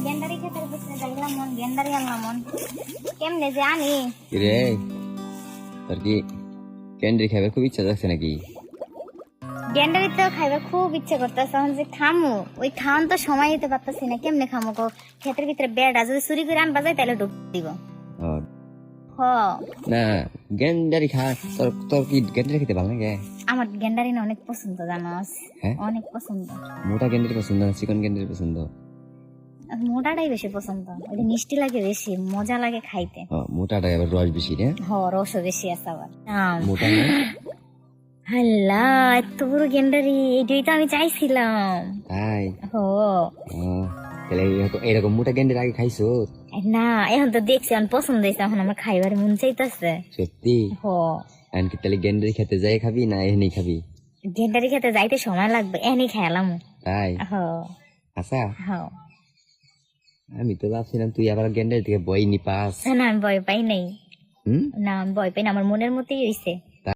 গেন্ডারি খেতে বসে যাইলাম মন গেন্ডারি আনলাম মন কেমনে যে আনি রে তোর কি ক্যান্ডি খাবার খুব ইচ্ছা যাচ্ছে নাকি? গেন্ডারি তো খাইবে খুব ইচ্ছে করতেছে এখন যে খামু ওই খাওয়ান তো সময় দিতে পারতেছি না কেমনে খামু গো ক্ষেতের ভিতরে বেড়া যদি চুরি করে আনবা যায় তাহলে ঢুক দিব ও, হ না গ্যান্ডারি খা তোর তোর কি গ্যান্ডারি খেতে ভালো লাগে? আমার গেন্ডারি না অনেক পছন্দ জানোস হ্যাঁ? অনেক পছন্দ মোটা গ্যান্ডারি পছন্দ না চিকন গ্যান্ডারি পছন্দ? আর মোটাটাই বেশি পছন্দ ওটা মিষ্টি লাগে বেশি মজা লাগে খাইতে ও, মোটাটা এবার রস বেশি না? হ রসও বেশি আছে আবার মোটা না? হাল্লা এত বড় গেন্ডারি এইটাই তো আমি চাইছিলাম তাই হো ও, তাহলে এরকম মোটা গ্যান্ডারি আগে খাইছো? না এখন তো দেখছি আমার পছন্দ হয়েছে এখন আমার খাইবার মন চাইতেছে সত্যি? হো এমনকি তাহলে গ্যান্ডারি খেতে যাই খাবি না এখানেই খাবি? গেন্ডারি খেতে যাইতে সময় লাগবে এনে খেলাম তাই হ আচ্ছা, হ আমি তো ভাবছিলাম তুই আবার গ্যান্ডারি থেকে বই নি পাস। না আমি ভয় পাই নাই হুম? না আমি ভয় পাই না আমার মনের মতোই হইছে